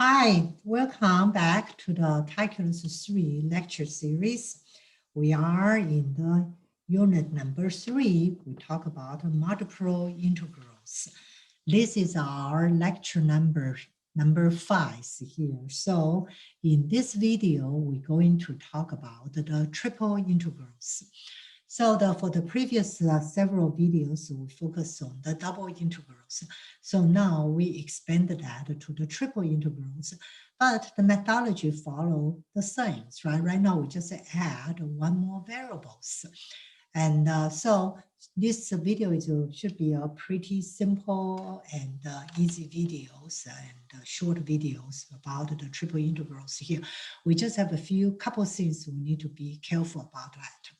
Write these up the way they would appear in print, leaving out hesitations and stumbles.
Hi, welcome back to the Calculus 3 lecture series. We are in the unit number 3. We talk about multiple integrals. This is our lecture number 5 here. So in this video, we're going to talk about the triple integrals. So for the previous several videos, we focused on the double integrals. So now we expanded that to the triple integrals, but the methodology follow the same, right? Right now we just add one more variables. And so this video should be a pretty simple and easy videos and short videos about the triple integrals here. We just have a couple things we need to be careful about that.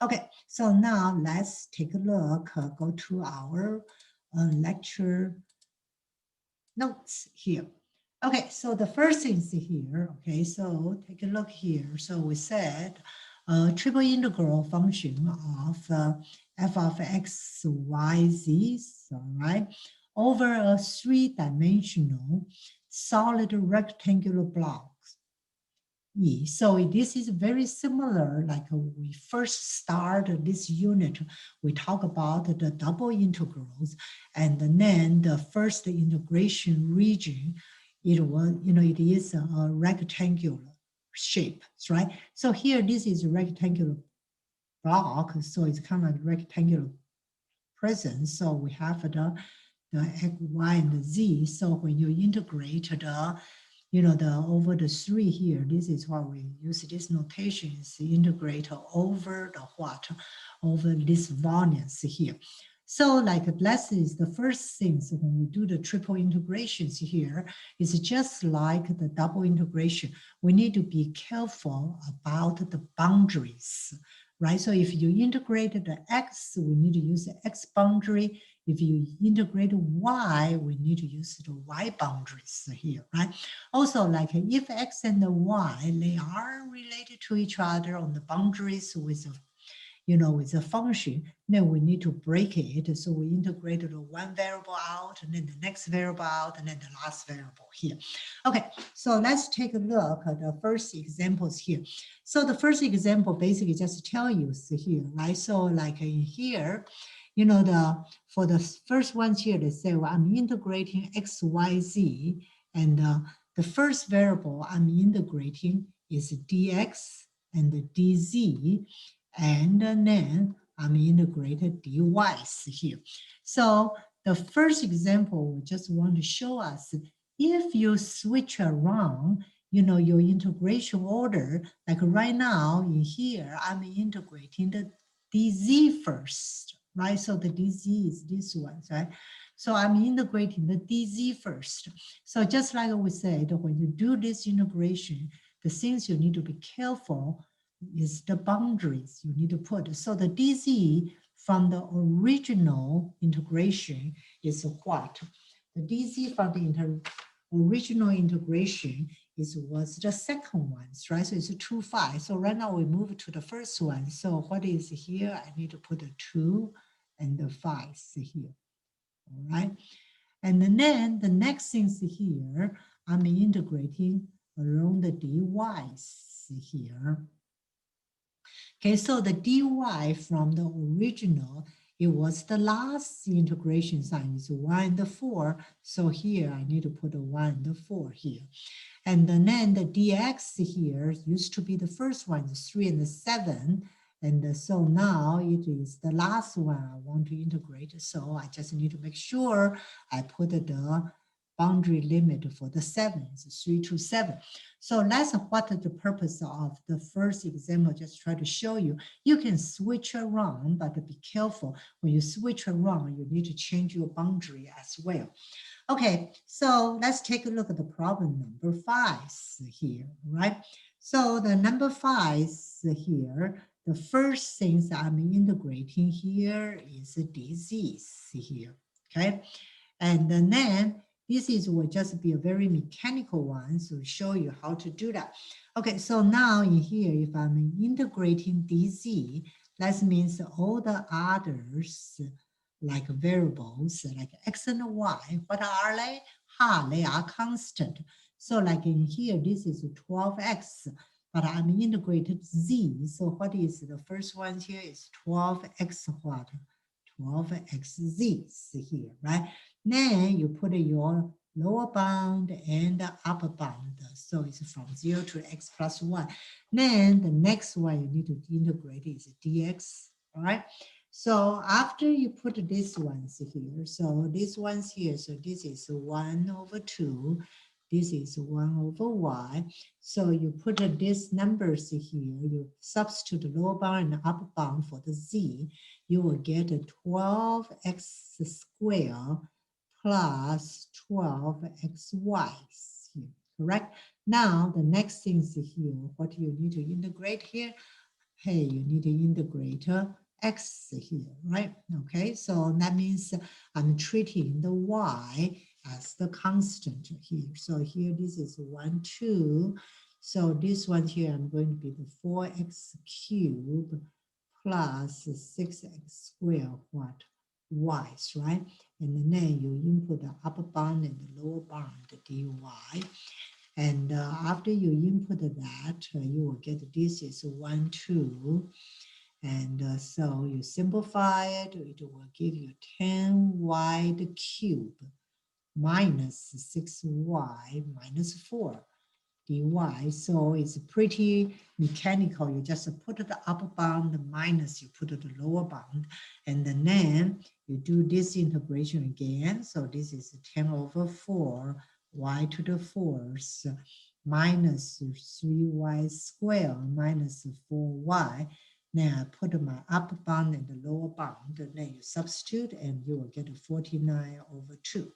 Okay, so now let's take a look, go to our lecture notes here. Okay, so the first thing is here. Okay, so take a look here. So we said triple integral function of f of x, y, z, all right, over a three-dimensional solid rectangular block. So this is very similar, like we first start this unit, we talk about the double integrals, and then the first integration region, it is a rectangular shape, right? So here, this is a rectangular block, so it's kind of rectangular presence. So we have the x, y, and the z. So when you integrate over the 3 here, this is why we use this notation, is integrate over the what? Over this volumes here. So like this is the first thing, so when we do the triple integrations here, it's just like the double integration. We need to be careful about the boundaries, right? So if you integrate the x, we need to use the x boundary. If you integrate y, we need to use the y boundaries here, right? Also, like if x and the y, they are related to each other on the boundaries with a function, then we need to break it. So we integrated one variable out, and then the next variable out, and then the last variable here. Okay, so let's take a look at the first examples here. So the first example basically just tell you here, right? So like in here, for the first ones here, they say, well, I'm integrating x, y, z, and the first variable I'm integrating is dx and dz, and then I'm integrated dy's here. So the first example, we just want to show us, if you switch around, your integration order, like right now in here, I'm integrating the dz first, right? So the dz is this one, right? So I'm integrating the dz first. So just like we said, when you do this integration, the things you need to be careful is the boundaries you need to put. So the dz from the original integration is what? The dz from the original integration was the second one, right? So it's a 2, 5. So right now we move to the first one. So what is here? I need to put a 2 and the 5 here, all right? And then the next things here, I'm integrating along the dy's here. Okay, so the dy from the original, it was the last integration sign, is 1 and 4. So here I need to put a 1 and 4 here. And then the dx here used to be the first one, 3 and 7. And so now it is the last one I want to integrate. So I just need to make sure I put the boundary limit for the 7 is 3 to 7. So that's what the purpose of the first example, just try to show you. You can switch around, but be careful. When you switch around, you need to change your boundary as well. Okay, so let's take a look at the problem number 5 here, right? So the number 5 here, the first things I'm integrating here is dz here, okay? And then this will just be a very mechanical one, so show you how to do that. Okay, so now in here, if I'm integrating dz, that means all the others, like variables, like x and y, what are they? They are constant. So like in here, this is 12x, but I'm integrated z. So what is the first one here is 12x what? 12xz here, right? Then you put your lower bound and the upper bound. So it's from 0 to x plus 1. Then the next one you need to integrate is dx, all right? So after you put these ones here, so these ones here, so this is 1 over 2, this is 1 over y. So you put these numbers here, you substitute the lower bound and the upper bound for the z, you will get a 12x squared plus 12xy here, correct? Now, the next thing is here, what you need to integrate here? Hey, you need to integrate x here, right? Okay, so that means I'm treating the y as the constant here. So here, this is 1, 2. So this one here, I'm going to be the 4x cubed plus 6x squared, what? Y's, right? And then you input the upper bound and the lower bound, dy. And after you input that, you will get this is 1, 2. And so you simplify it, it will give you 10y cubed minus 6y minus 4 dy. So it's pretty mechanical. You just put the upper bound minus you put the lower bound, and then you do this integration again. So this is 10 over 4 y to the fourth minus 3y squared minus 4y. Then I put my upper bound and the lower bound, and then you substitute and you will get a 49 over 2.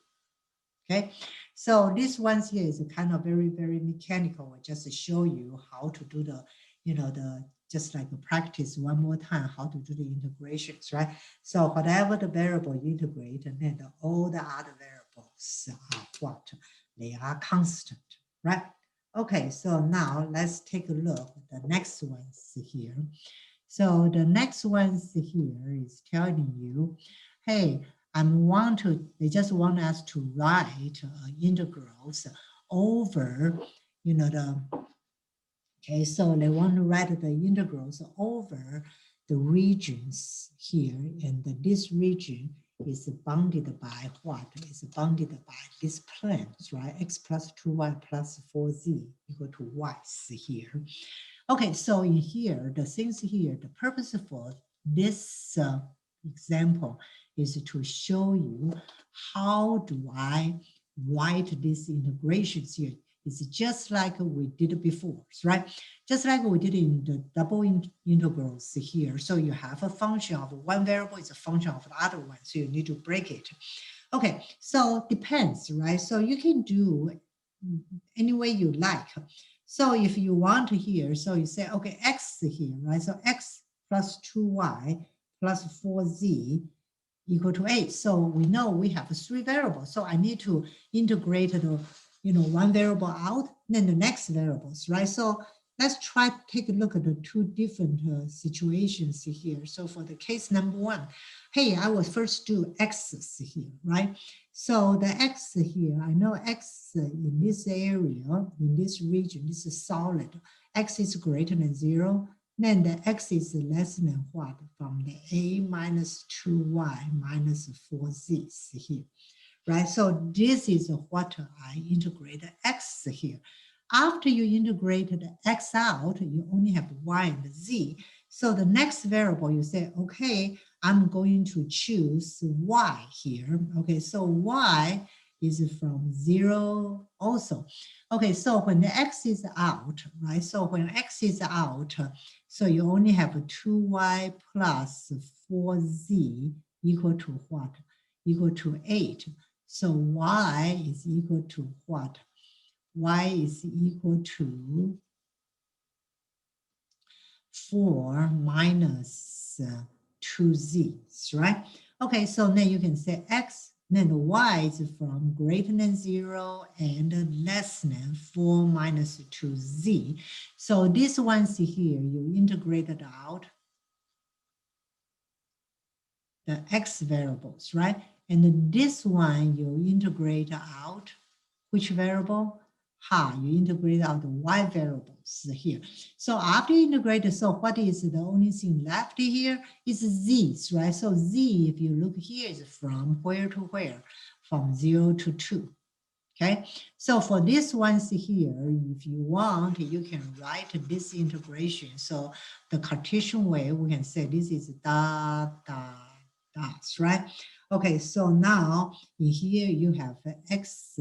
Okay, so this one here is kind of very, very mechanical. I just show you how to do the, just like a practice one more time, how to do the integrations, right? So whatever the variable you integrate, and then all the other variables are what? They are constant, right? Okay, so now let's take a look at the next ones here. So the next ones here is telling you, hey, they just want us to write integrals over, okay, so they want to write the integrals over the regions here, and this region is bounded by what? Is bounded by these planes, right? X plus 2y plus 4z equal to y here. Okay, so in here, the things here, the purpose for this example is to show you how do I write these integrations here. It's just like we did before, right? Just like we did in the double integrals here. So you have a function of one variable is a function of the other one, so you need to break it. Okay, so depends, right? So you can do any way you like. So if you want here, so you say, okay, x here, right? So x plus 2y plus 4z equal to 8. So we know we have 3 variables. So I need to integrate the, one variable out, then the next variables, right? So let's try to take a look at the 2 different situations here. So for the case number 1, hey, I will first do x's here, right? So the x here, I know x in this area, in this region, this is solid. X is greater than 0. Then the x is less than what? From the a minus 2y minus 4z here, right? So this is what I integrate x here. After you integrate the x out, you only have y and z. So the next variable, you say, okay, I'm going to choose y here. Okay, so y is from 0 also. Okay, so when the x is out, right? So when x is out, so you only have 2y plus 4z equal to what? Equal to 8. So y is equal to what? Y is equal to 4 minus 2z, right? Okay, so then you can say x, then the y is from greater than 0 and less than 4 minus 2z. So this one's here, you integrate it out, the x variables, right? And then this one you integrate out, which variable? you integrate out the y variables here. So after you integrate, so what is the only thing left here is z's, right? So z, if you look here, is from where to where? From 0 to 2. Okay, so for this ones here, if you want, you can write this integration. So the Cartesian way, we can say this is dots, right? Okay, so now in here you have x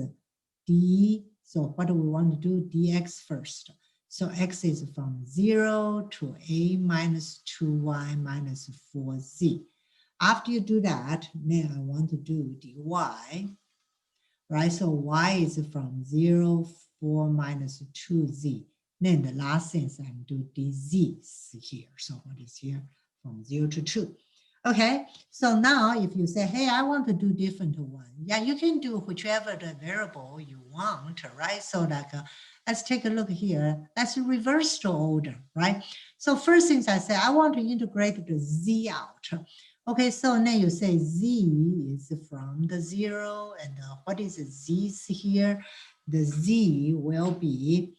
d. So what do we want to do? Dx first. So x is from 0 to a minus 2y minus 4z. After you do that, then I want to do dy. Right, so y is from 0, 4 minus 2z. Then the last thing is I'm do dz here. So what is here? From 0 to 2. Okay, so now if you say, hey, I want to do different one. Yeah, you can do whichever the variable you want, right? So like, let's take a look here. Let's reverse the order, right? So first things I say, I want to integrate the z out. Okay, so now you say z is from the 0, and what is z here? The z will be,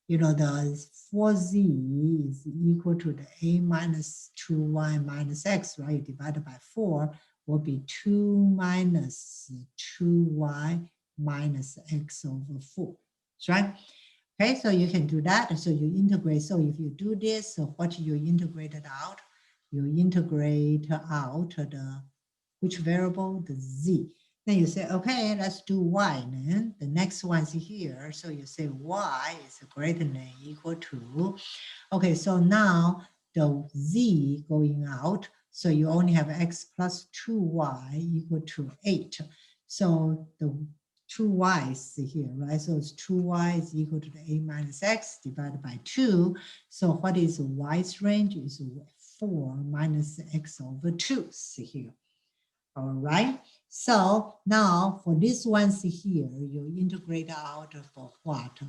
you know, the 4z is equal to the a minus 2y minus x, right? Divided by 4 will be 2 minus 2y minus x over 4, right? Okay, so you can do that. So you integrate. So if you do this, so what you integrated out? You integrate out the which variable? The z. Then you say, okay, let's do y then. The next one's here. So you say y is greater than or equal to. Okay, so now the z going out. So you only have x plus 2y equal to 8. So the 2y's here, right? So it's 2y is equal to the a minus x divided by 2. So what is y's range? Is 4 minus x over 2 here. All right. So now for this ones here, you integrate out for what?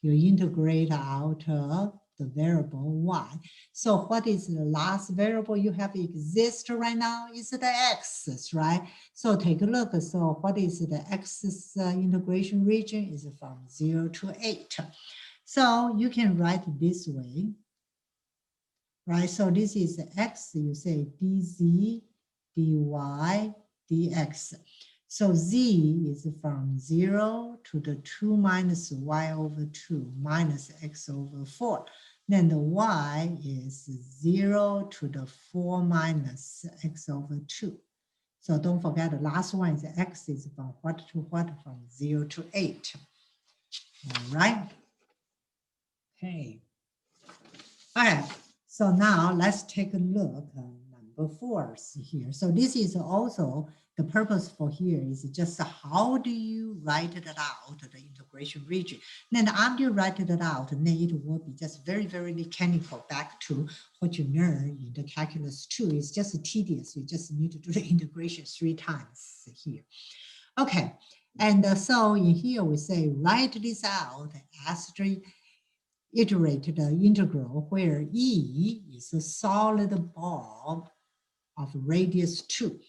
You integrate out the variable y. So what is the last variable you have exist right now? Is the x's, right? So take a look. So what is the x's integration region? Is from 0 to 8. So you can write this way, right? So this is x, you say dz, dy, dx. So z is from 0 to the 2 minus y over 2 minus x over 4. Then the y is 0 to the 4 minus x over 2. So don't forget the last one is x is from what to what? From 0 to 8. All right. Okay. All right. So now let's take a look at number 4 here. So this is also the purpose for here is just how do you write it out, the integration region. Then after you write it out, then it will be just very, very mechanical back to what you learn in the calculus 2. It's just tedious. You just need to do the integration 3 times here. Okay. And so in here we say write this out as the iterate the integral where E is a solid ball of radius 2.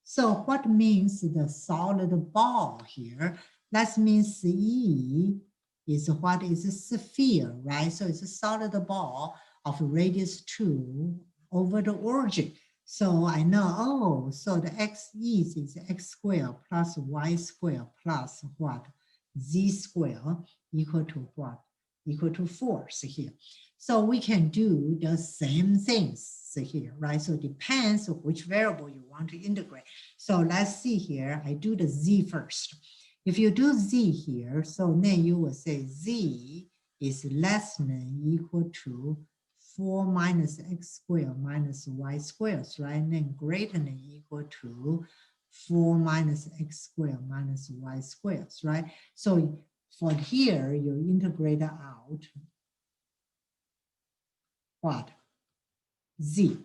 So what means the solid ball here? That means E is what is a sphere, right? So it's a solid ball of radius 2 over the origin. So I know, oh, so the x is x squared plus y squared plus what? Z squared equal to what? Equal to 4 here. So we can do the same things here, right? So it depends on which variable you want to integrate. So let's see here, I do the z first. If you do z here, so then you will say z is less than equal to 4 minus x squared minus y squared, right? And then greater than equal to 4 minus x squared minus y squared, right? So for here, you integrate out what? Z.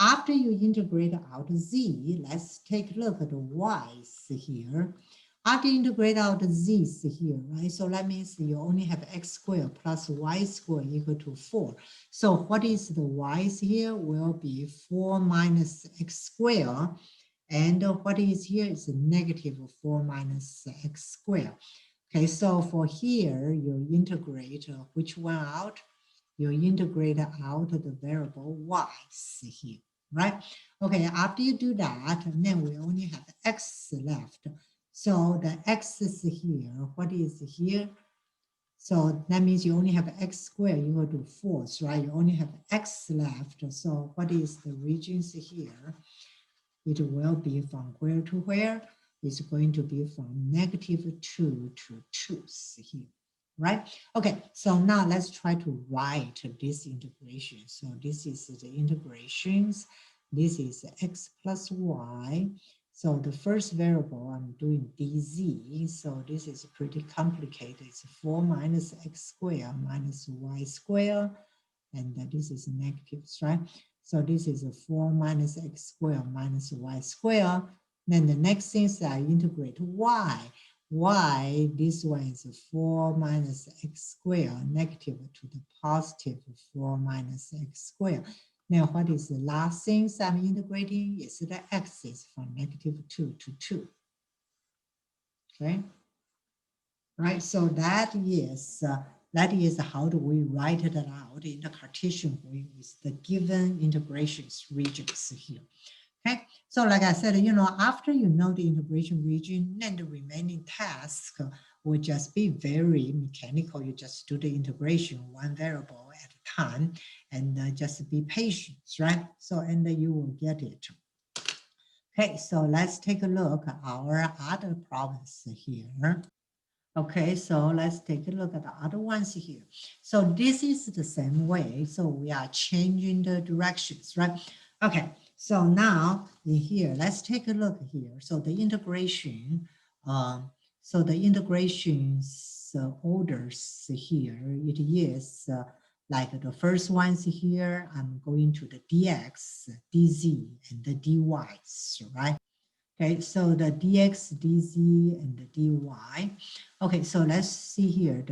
After you integrate out z, let's take a look at the y's here. After you integrate out the z's here, right? So that means you only have x squared plus y squared equal to 4. So what is the y's here? Will be 4 minus x squared. And what is here is negative 4 minus x squared. Okay, so for here, you integrate which one out? You integrate out the variable y here, right? Okay, after you do that, then we only have x left. So the x is here. What is here? So that means you only have x squared equal to 4, right? You only have x left. So what is the regions here? It will be from where to where? It's going to be from -2 to 2 here, right? Okay, so now let's try to write this integration. So this is the integrations. This is x plus y. So the first variable, I'm doing dz. So this is pretty complicated. It's 4 minus x squared minus y squared. And this is negatives, right? So this is a 4 minus x squared minus y squared. Then the next thing is I integrate y. Y, this one is 4 minus x squared negative to the positive 4 minus x squared. Now what is the last thing I'm integrating? Is the x's from -2 to 2. Okay. Right, so that is how do we write it out in the Cartesian way with the given integrations regions here. Okay, so like I said, after you know the integration region, then the remaining task will just be very mechanical. You just do the integration one variable at a time and just be patient, right? So, and you will get it. Okay, so let's take a look at our other problems here. Okay, so let's take a look at the other ones here. So this is the same way. So we are changing the directions, right? Okay, so now in here, let's take a look here. So the integration, orders here, it is like the first ones here, I'm going to the dx, dz, and the dy's, right? Okay, so the dx, dz, and the dy. Okay, so let's see here.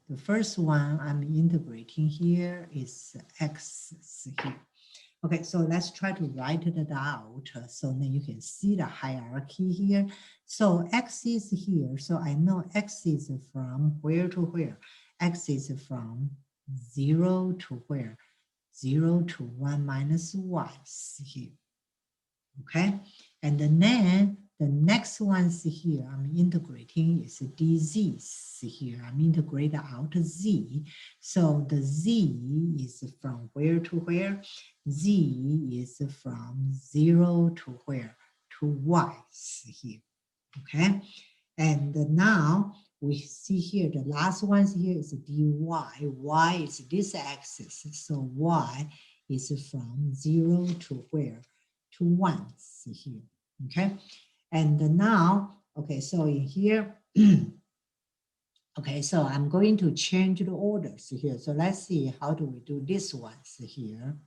The first one I'm integrating here is x here. Okay, so let's try to write it out. So then you can see the hierarchy here. So x is here. So I know x is from where to where? X is from 0 to where? 0 to 1 minus y here. Okay, and then the next ones here I'm integrating is dz here. I'm integrating out z. So the z is from where to where? Z is from 0 to where? To y here. Okay, and now we see here the last ones here is dy. Y is this axis. So y is from 0 to where? To 1 here. Okay, and now, okay, so in here, okay, so I'm going to change the orders here. So let's see how do we do this ones here.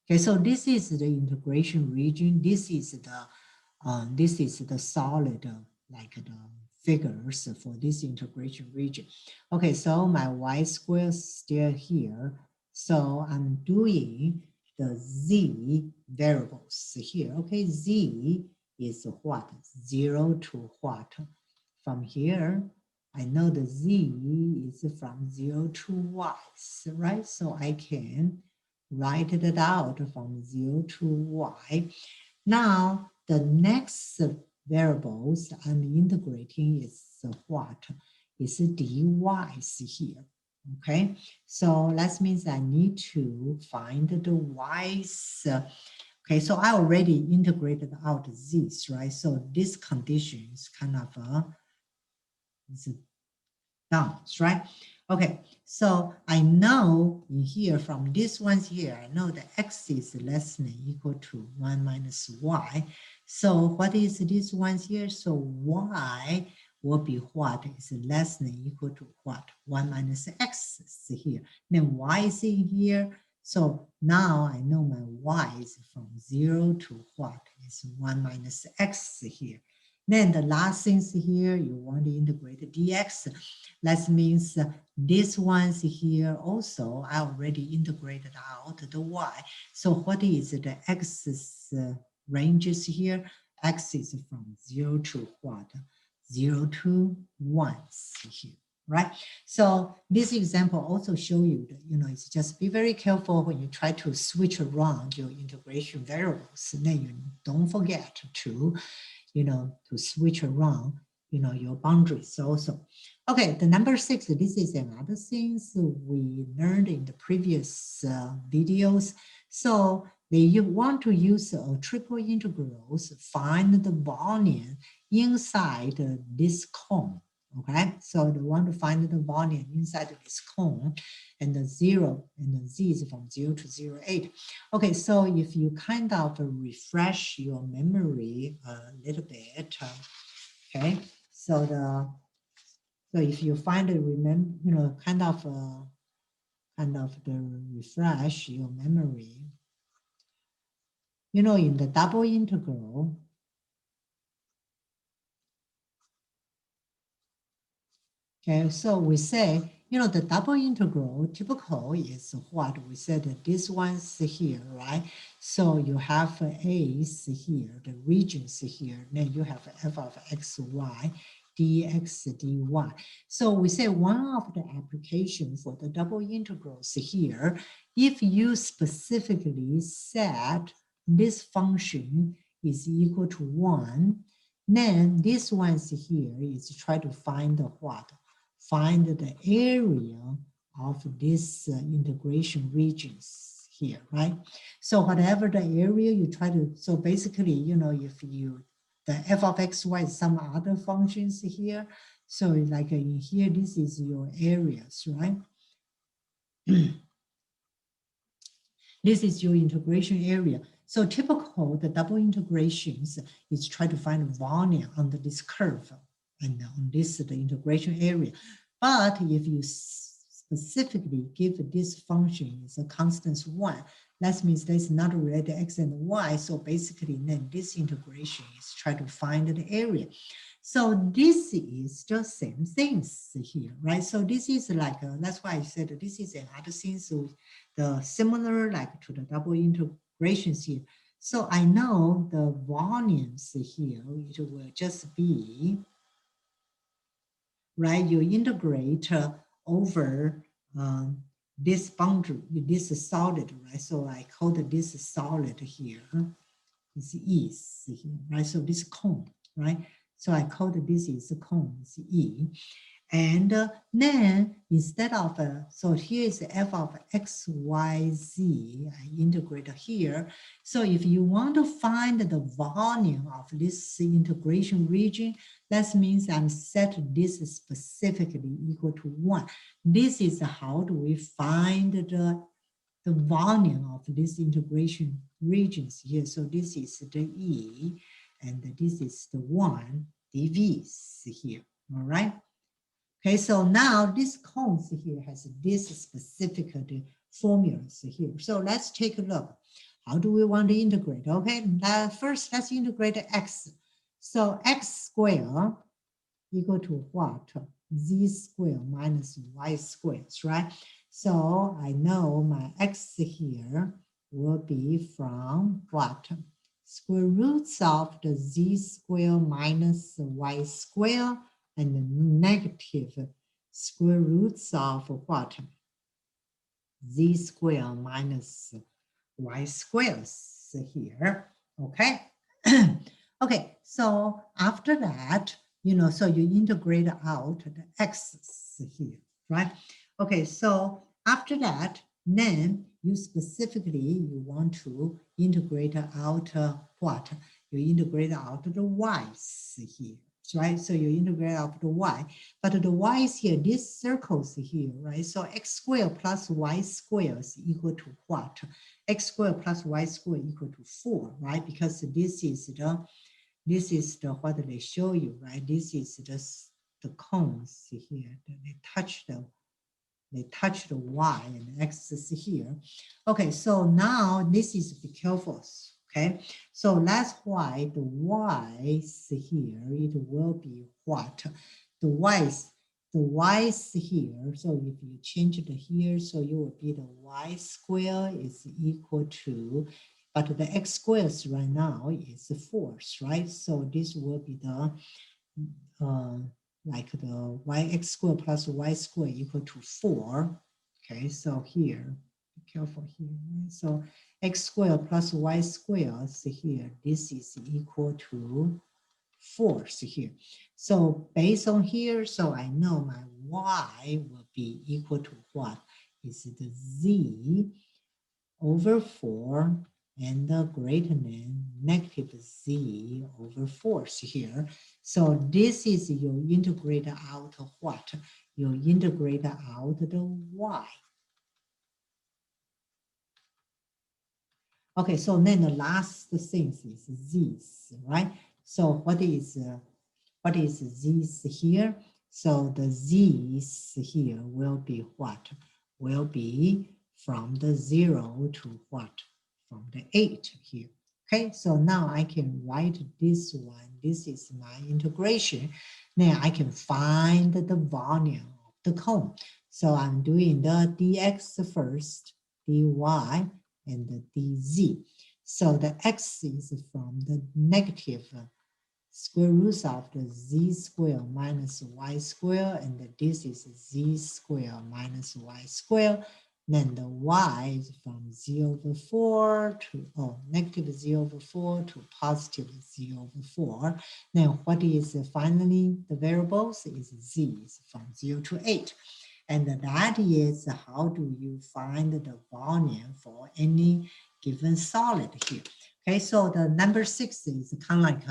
Okay, so this is the integration region. This is the solid like the figures for this integration region. Okay, so my y square is still here. So I'm doing the z variables here. Okay, z is what? 0 to what? From here, I know the z is from 0 to y, right? So I can write it out from 0 to y. Now, the next variables I'm integrating is what? Is dy here. Okay, so that means I need to find the y's. Okay, so I already integrated out z's, right? So this condition is kind of done, right? Okay, so I know in here from this ones here, I know the x is less than or equal to 1 minus y. So what is this ones here? So y will be what is less than or equal to what? 1 minus x is here. Then y is in here. So now I know my y is from 0 to what is 1 minus x here. Then the last things here, you want to integrate the dx. That means this ones here also, I already integrated out the y. So what is the x ranges here? X is from 0 to what? 0 to 1 here, right? So this example also show you that, it's just be very careful when you try to switch around your integration variables. And then you don't forget to, to switch around, your boundaries also. Okay, the number 6, this is another thing we learned in the previous videos. So you want to use a triple integrals, find the volume inside this cone. Okay, so they want to find the volume inside this cone, and the 0 and the z is from 0 to 0, 8. Okay, so if you kind of refresh your memory a little bit, okay, so if you find it, remember, kind of the refresh your memory, in the double integral, okay, so we say, the double integral typical is what we said that this one's here, right? So you have a's here, the regions here, then you have f of x, y, dx, dy. So we say one of the applications for the double integrals here, if you specifically set this function is equal to 1, then this one's here is try to find the what? Find the area of this integration regions here, right? So whatever the area you try to, so basically, if you, the f of x, y is some other functions here. So like in here, this is your areas, right? This is your integration area. So typical, the double integrations is try to find volume under this curve and on this, the integration area. But if you specifically give this function is a constant 1, that means there's not related to x and y. So basically then this integration is try to find the area. So this is the same things here, right? So this is like, that's why I said this is another thing. So the similar like to the double integrations here. So I know the volumes here, it will just be, right? You integrate over this boundary, this is solid, right? So I call this solid here. This is here, right? So this cone, right? So I call this is a cone, it's E. And then instead of, so here is f of x, y, z, I integrate here. So if you want to find the volume of this integration region, that means I'm set this specifically equal to 1. This is how do we find the volume of this integration regions here. So this is the E, and this is the 1 dv here, all right? Okay, so now this cones here has this specific formulas here. So let's take a look. How do we want to integrate? Okay, first let's integrate x. So x squared equal to what? Z squared minus y squared, right? So I know my x here will be from what? Square roots of the z squared minus y squared and the negative square roots of what? Z squared minus y squared here, okay? Okay, so after that, so you integrate out the x's here, right? Okay, so after that, then you specifically, you want to integrate out what? You integrate out the y's here, right? So you integrate out the y, but the y is here, these circles here, right? So x squared plus y squared is equal to what? X squared plus y squared equal to 4, right? Because this is the what they show you, right? This is the cones here. They touch the y and x is here. Okay, so now this is be careful. Okay, so that's why the y's here, it will be what? The y's here. So if you change the here, so you will be the y square is equal to, but the x squares right now is 4, right? So this will be like the yx squared plus y squared equal to 4. Okay, so here, be careful here. Right? So x squared plus y squared, so here, this is equal to 4 so here. So based on here, so I know my y will be equal to what? Is the z over 4 and greater than negative z over 4 here. So this is you integrate out what? You integrate out the y. Okay, so then the last thing is z's, right? So what is z's here? So the z's here will be what? Will be from the 0 to what? From the 8 here. Okay, so now I can write this one. This is my integration. Then I can find the volume of the cone. So I'm doing the dx first, dy, and the dz. So the x is from the negative square root of the z square minus y square, and this is z square minus y square. Then the y is from z over 4 to negative z over 4 to positive z over 4. Then what is finally the variables is z is from 0 to 8. And that is how do you find the volume for any given solid here. Okay, so the number 6 is kind of like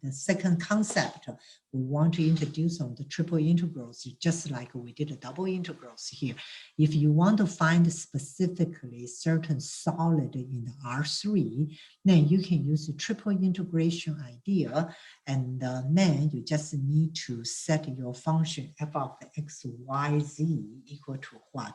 the second concept we want to introduce on the triple integrals, just like we did the double integrals here. If you want to find specifically certain solid in the R3, then you can use the triple integration idea, and then you just need to set your function f of x, y, z equal to what?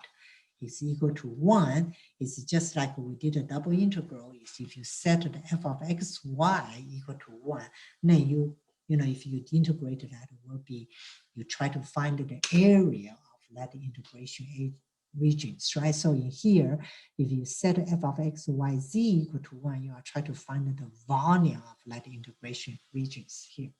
Is equal to 1. It's just like we did a double integral. Is if you set the f of x, y equal to 1, then you know, if you integrate that, it will be, you try to find the area of that integration regions, right? So in here, if you set f of x, y, z equal to 1, you are trying to find the volume of that integration regions here.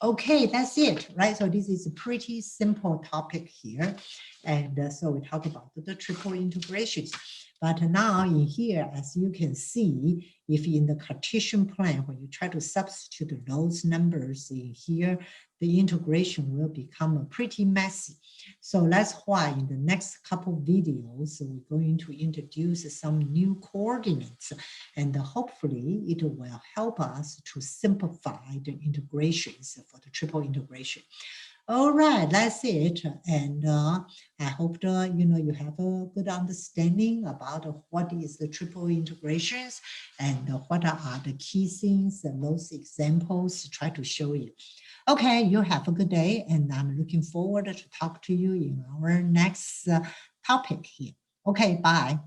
Okay, that's it, right? So this is a pretty simple topic here. And so we talk about the triple integrations. But now in here, as you can see, if in the Cartesian plane, when you try to substitute those numbers in here, the integration will become pretty messy. So that's why in the next couple of videos, we're going to introduce some new coordinates, and hopefully it will help us to simplify the integrations for the triple integration. All right, that's it. And I hope you have a good understanding about what is the triple integrations and what are the key things and those examples try to show you. Okay, you have a good day, and I'm looking forward to talk to you in our next topic here. Okay, bye.